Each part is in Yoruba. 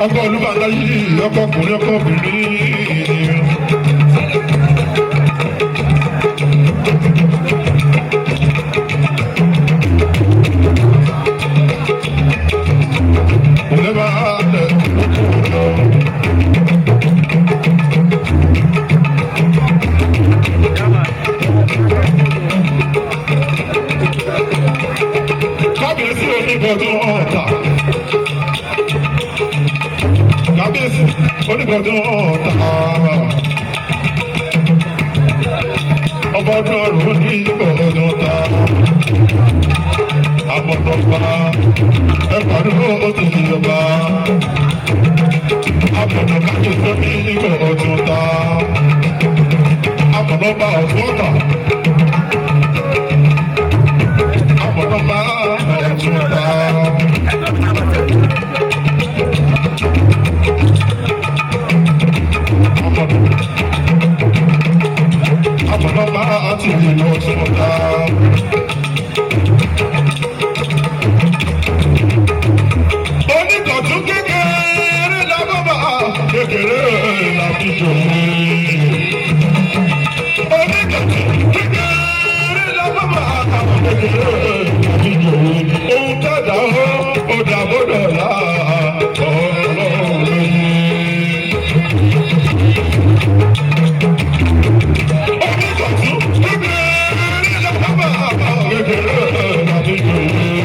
Ọkọ̀ olúbàdà yìí ọkọ̀ ọkùnrin ọkọ̀ obìnrin. Kábíyèsí onígbọ̀dún ọ̀tà. Kábíyèsí onígbọ̀dún ọ̀tà. Ọba ọdún ọ̀run ní ìgbọ̀dún ọ̀tà. Àbọ̀dọ̀gba ẹ̀pàdúró òtún ìjọba. Àbọ̀dọ̀ kábíyèsí ní ìgbọ̀dún ọ̀tà. Àbọ̀dọ̀gba ọ̀tún ọ̀tà. Àbọ̀dọ̀gba ọ̀tún ọ̀tà. Àbọ̀dọ̀gba àti ìlú ọ̀tún ọ̀tà. Oníkọ̀tún kékeré la bàbá kékeré la fi jòwé. Oníkọ̀tún kékeré la bàbá kékeré la fi jòwé. Ohun tẹ̀dá ó dàbọ̀dọ̀ la ọlọ́run yé. Oníkọ̀tún kékeré la bàbá kékeré la fi jòwé.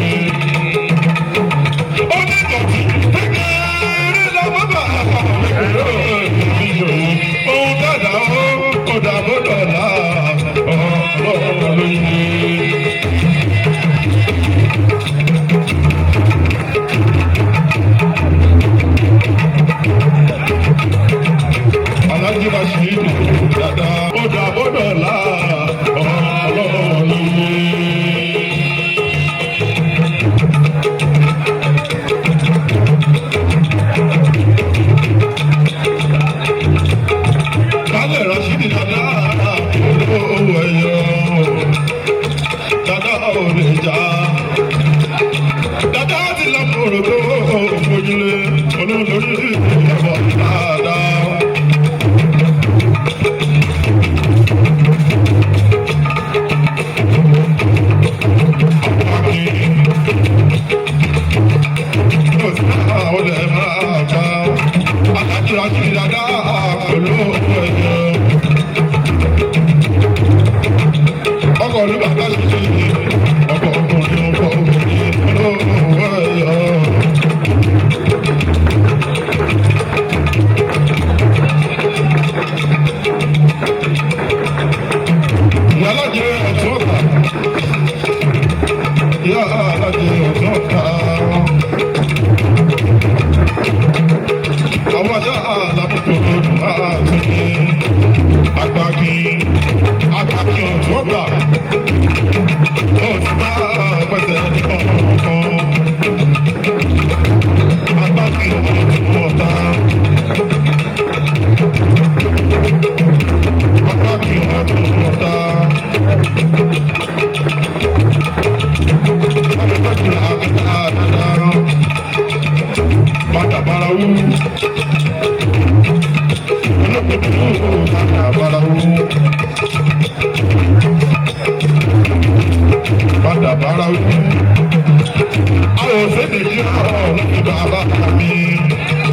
Bàbá mi.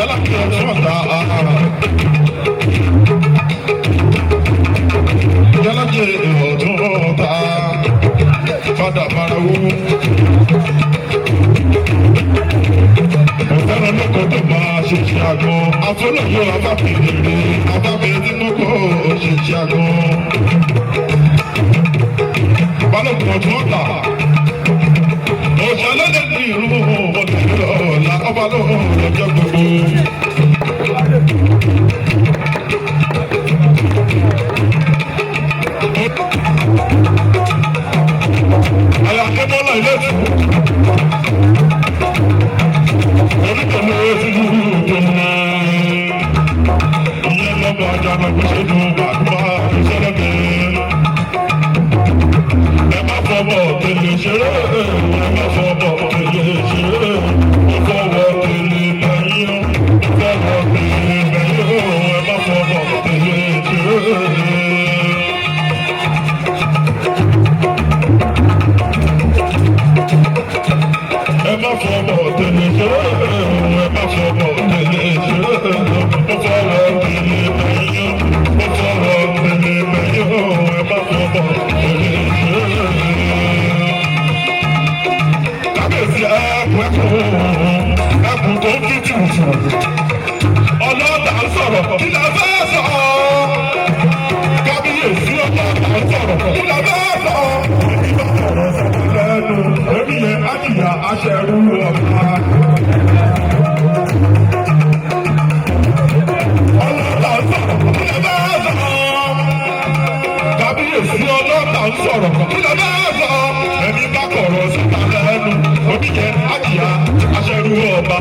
yálà kí ẹ sọ̀tà yálà kí ẹ ọ̀túnta fada marawu. Ọ̀fẹ́ràn lóko tó máa ṣe ṣe àgbọn afọlọ́yọ̀ abábìrì abábìrì tí mo kọ́ ṣe ṣe àgbọn. Balógun ọ̀túnta òṣèlélẹ́ ní ìlú ọ̀tẹ̀lẹ̀ ọ̀la ọba lóhùn lọ́jọ́ gbogbo. Àyàkẹ́mọ́lá ilé tù oníkànnì oṣù tó mọ́ ìyẹn lọ́mọ ajá náà kó ṣe dùn bàbá ìṣẹ́lẹ̀kẹ́. Ẹ má fọwọ́ tẹ̀lé ṣeré, ẹ má fọwọ́ tẹ̀lé ṣeré, ó fọwọ́ tẹ̀lé bẹ́yìn, ó fọwọ́ tẹ̀lé bẹ́yìn, ẹ má fọwọ́ tẹ̀lé ṣeré. Ẹ má fọwọ́ tẹ̀lé ṣeré, ẹ má fọwọ́ tẹ̀lé ṣeré, ó fọwọ́ tẹ̀lé bẹ́yìn, ó fọwọ́ tẹ̀lé bẹ́yìn, ẹ má fọwọ́ tẹ̀lé ṣeré. Kábíyèsí ẹkùn tó ń tutù ọlọ́dà ń sọ̀rọ̀ kí lè fẹ́ sọ. Kábíyèsí ọlọ́dà ń sọ̀rọ̀ kí lè fẹ́ sọ. Ìgbà ọ̀rọ̀ sọ̀rọ̀ lẹ́nu orí yẹn á jìyà aṣẹ́rú ọ̀pá. Ọlọ́dà ń sọ̀rọ̀ kí lè fẹ́ sọ. Kábíyèsí ọlọ́dà ń sọ̀rọ̀ kí lè fẹ́ sọ. Ẹni bá kọ̀rọ̀ síta lẹ́nu orí yẹn á jìyà aṣẹ́rú ọ̀pá.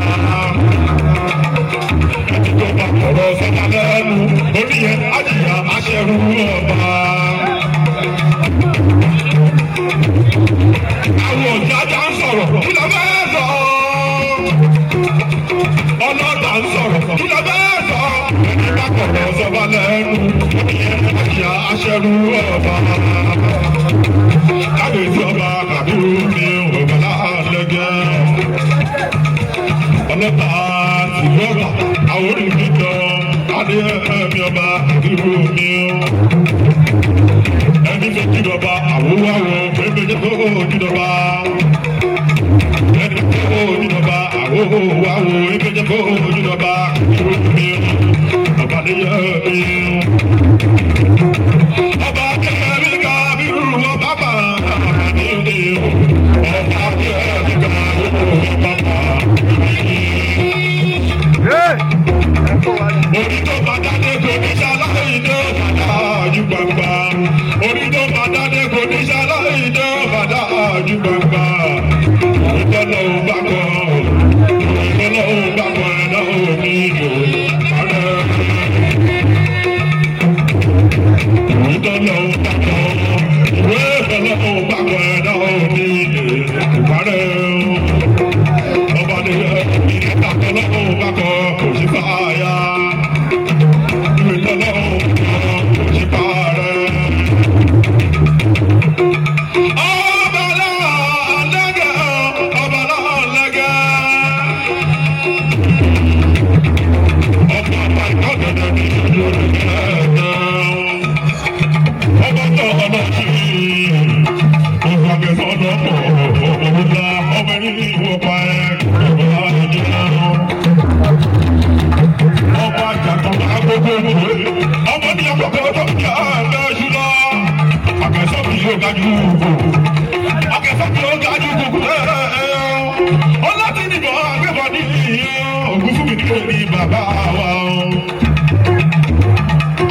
Ẹni tó bá kọ̀rọ̀ síta lẹ́nu orí yẹn á jìyà aṣẹ́rú ọ̀pá. Àwọn ọ̀jájá ń sọ̀rọ̀ kí ló bẹ́ẹ̀ sọ. Ọlọ́dà ń sọ̀rọ̀ kí ló bẹ́ẹ̀ sọ. Ẹni bá kọ̀rọ̀ sọ́ba lẹ́nu orí yẹn á jìyà aṣẹ́rú ọ̀pá. Kábíyèsí ọba Kàbírù ní ògbàlá àlẹ́gẹ́. Ọlọ́pàá ti lọ́gbà àwọn olùdíjọ adé ẹ̀mí ọba Kàbírù ní o. Ẹni tó jíjọba àwòwáwò pépéjé tó jíjọba. Ẹni tó jíjọba àwòwáwò pépéjé tó jíjọba Kàbírù ní o. Ọba adéyẹmí o. Ọba adéyẹmí Kàbírù ọba bàbá ní òde o. Ọba adéyẹmí Kàbírù ọba bàbá. Orí tó bá dáadé kò ní ṣaláì dé bàdá àjú gbangba. Orí tó bá dáadé kò ní ṣaláì dé bàdá àjú gbangba. Ìtọ́lọ̀ ò bá kọ́, ìtọ́lọ̀ ò bá kọ́ ẹ̀dá òní ìlú. Ìtọ́lọ̀ ò bá kọ́, ìwé ìtọ́lọ̀ ò bá kọ́ ẹ̀dá òní ìlú. Ìparẹ́ ọba ní ìtọ́lọ̀ ò bá kọ́ kò sí fàáyà. Ìtọ́lọ̀ ò bá kọ́ kò sí parẹ́.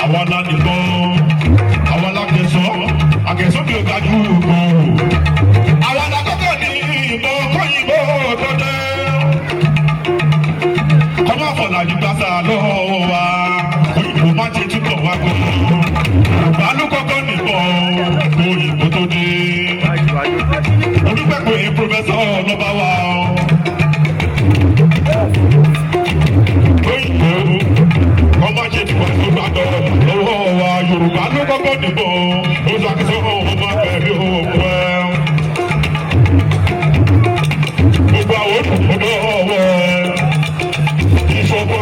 Àwọn aládìgbọ́n, àwọn alákẹ́sọ́, akẹ́sọ́ bí ó ga jù gbòòrò. Àwọn alákọ́kọ́ ní ìbọn kọ́yìnbó tọ́tẹ́. Kọ́mọ́ àfọ̀làjú gbàsà lọ́wọ́ wa, òyìnbó má ṣe túbọ̀ wá gbọ́. Balùkọ́kọ́ nìbọn òyìnbó tó dé. Olúpẹ̀pẹ̀ pòfẹ́sọ̀ lọ́ba wa. Òyìnbó ọmọ ṣe ti pàṣẹ gbàdọ̀ lọ́wọ́ wa. Yorùbá ló kọ́kọ́ dìbò ó ṣàkóso ọmọ bẹ̀rẹ̀ òkú ẹ̀. Gbogbo àwọn olùkọ́dọ̀ ọwọ́ ẹ̀ ìṣọ̀kan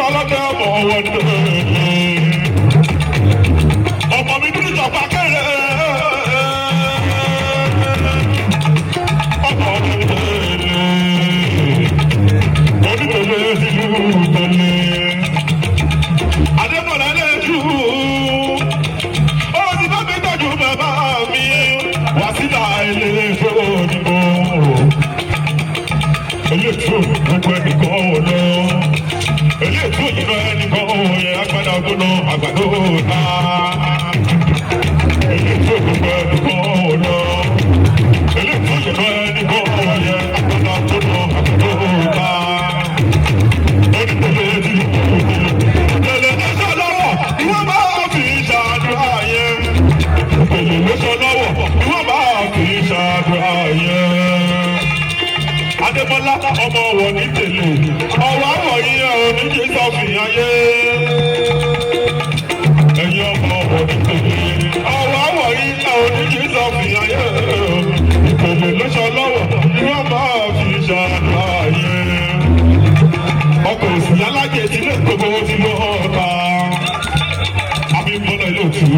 ọlọ́dẹ ọmọ wọn dé. Ọmọ mi dúró ìjọba kéré. Ọmọ mi tẹ̀lé. Onítẹ̀lé ìlú tẹ̀lé. Adébọ̀lá lè jù. Ó ti bá mi tọ́jú bàbá mi. Wá síta ilé ìfẹ́ òdìbò. Eléètò gbogbo ẹnìkan ò lọ. Eléètò ìran ẹnìkan ò yẹ agbada gbóná àgbàdo ta. Eléètò gbogbo ẹnìkan ò lọ. Eléètò ìran ẹnìkan ò yẹ agbada gbóná àgbàdo ta. Onípele ti tẹ̀lé lọ́sọ̀ lọ́wọ́ ìwọ́n bá fi ṣàdúrà yẹn. Tẹ̀lé lọ́sọ̀ lọ́wọ́ ìwọ́n bá fi ṣàdúrà yẹn. Adébọ́lá ọmọ wọ̀ ní tèlè ọwọ́ àwọ̀ yìí ẹ̀ ò ní kí sọ́fìyàn yé. Ẹ̀yin ọmọ wọ̀ ní tèlè ọwọ́ àwọ̀ yìí ẹ̀ ò ní kí sọ́fìyàn yé. Ìpèlè lọ́sọ̀ lọ́wọ́ ni wọ́n máa fi ṣàlàyé. Ọkọ̀ òsì alájẹ ti lé gbogbo ti lọ́ọ̀ta. Abímbọ́lá ilé òtún.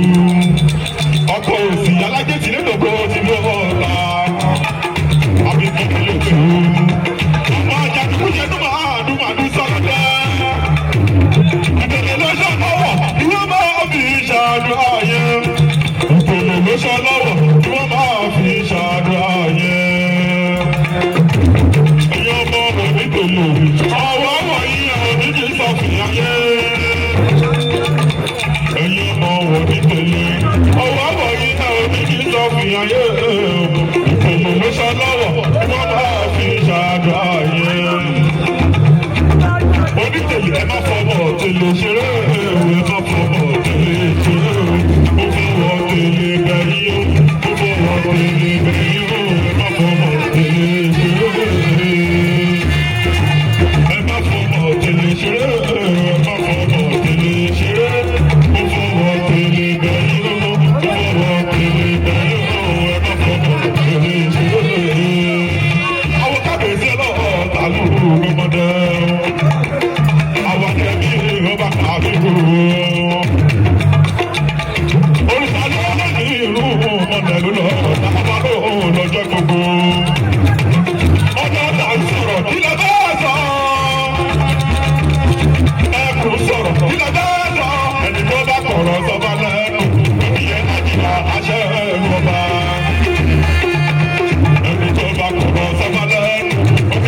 Ọkọ̀ òsì alájẹ ti lé gbogbo ti lọ́ọ̀ta. Abímbọ́lá ilé òtún. Ọmọ àjàdùkújẹ tó máa dùn màdù sọ́dọ̀. Ìpèlè lọ́sọ̀ lọ́wọ́ ni wọ́n máa fi ṣàlàyé. Ìpèlè lọ́sọ̀ lọ́wọ́ ni wọ́n máa fi ṣàlàyé. Ẹ̀yin ọmọ rẹ̀ ní tèlè. Ọwọ́ wọ̀ yí ẹ̀ ò ní kí sọ́fìyàn yé. Ẹ̀yin ọmọ wọ̀ ní tèlè. Ọwọ́ wọ̀ yí ẹ̀ ò ní kí sọ́fìyàn yé. Ìpèlè lọ́sọ̀ lọ́wọ́ ni wọ́n máa fi ṣàlàyé. Onítèlè ẹ má fọwọ́ tèlè ṣeré. Ẹ má fọwọ́ tèlè ṣeré. Ó fọwọ́ tèlè bẹ̀yìn o. Ó fọwọ́ tèlè bẹ̀yìn o. Ẹ má fọwọ́ tèlè ṣeré. Ẹ má fọwọ́ tèlè ṣeré. Ẹ má fọwọ́ tèlè ṣeré. Ó fọwọ́ tèlè bẹ̀yìn o. Ó fọwọ́ tèlè bẹ̀yìn o. Ẹ má fọwọ́ tèlè ṣeré. Àwọn kábíyèsí ọlọ́wọ́ tàlú gbọmọdé. Àwọn akẹ́bí ọba kàbíyèsí. Olùsàlẹ̀ ọlọ́ọ̀ni ìlú ọmọdé ló lọ. Àbálò lọ́jọ́ gbogbo. Ọjọ́ ta ń sọ̀rọ̀ ilẹ̀ bẹ́ẹ̀ sọ. Ẹkùn sọ̀rọ̀ ilẹ̀ bẹ́ẹ̀ sọ. Ẹni tó bá kọ̀rọ̀ sọ́ba lẹ́nu. Ìyẹn àjìlá àṣẹ ọba. Ẹni tó bá kọ̀rọ̀ sọ́ba lẹ́nu.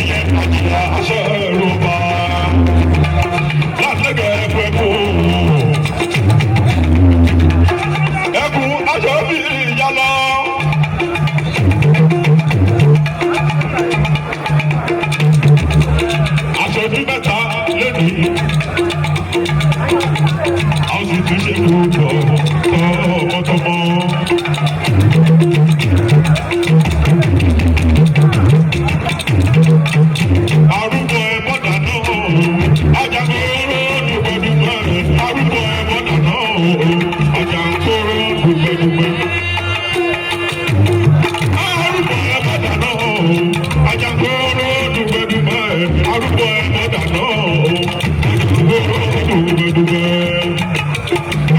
Ìyẹn àjìlá àṣẹ ọba. Látẹ̀gẹ̀ ẹ̀kún. Ẹkùn aṣọ bí ìyá lọ. Aṣojú mẹ́ta lónìí. A sì tún ṣe púpọ̀ tọmọtọmọ. Arúgbó ẹ̀mọ́ dáná o. Ajagbóró dùgbẹ́dùgbẹ́. Arúgbó ẹ̀mọ́ dáná o. Ajagbóró dùgbẹ́dùgbẹ́. Arúgbó ẹ̀mọ́ dáná o. Ajagbóró dùgbẹ́dùgbẹ́. Arúgbó ẹ̀mọ́ dáná o. Ajagbóró dùgbẹ́dùgbẹ́.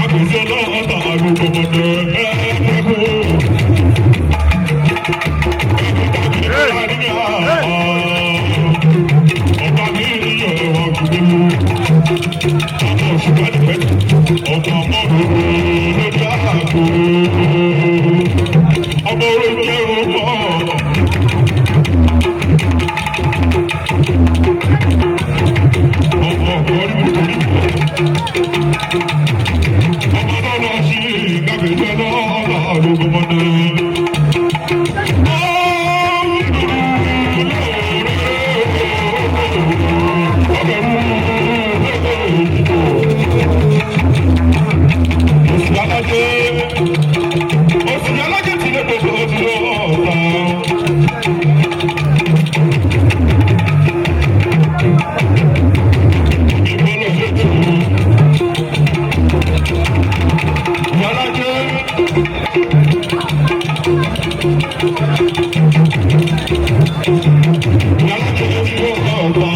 Àgbèsè ọlọ́ọ̀ta arúgbó mọ̀dé ẹ̀ẹ́dẹ́gbó. Ọba mi yọ ẹwà gbogbo. Ọmọ òṣùpá nìpẹ́. Ọmọ ọmọdé ló dá àgbo. Ọmọ orókè ọmọ. Ọmọ ọmọdé. Ọmọ náà lọ sí ìgbàgbé lọ́la arúgbó mọ̀dé. Oṣù alájẹ ti lè gbogbo oṣù ọ̀tá. Ìbọ̀lọ̀ ṣe tù ú. Alájẹ. Alájẹ ti lè gbogbo ọ̀tá.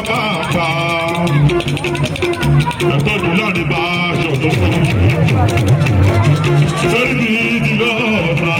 máa pa. Ẹ̀tọ́ mi láti bá aṣọ tó kọ́. Sẹ́yìn mi ti lọ́ọ̀ta.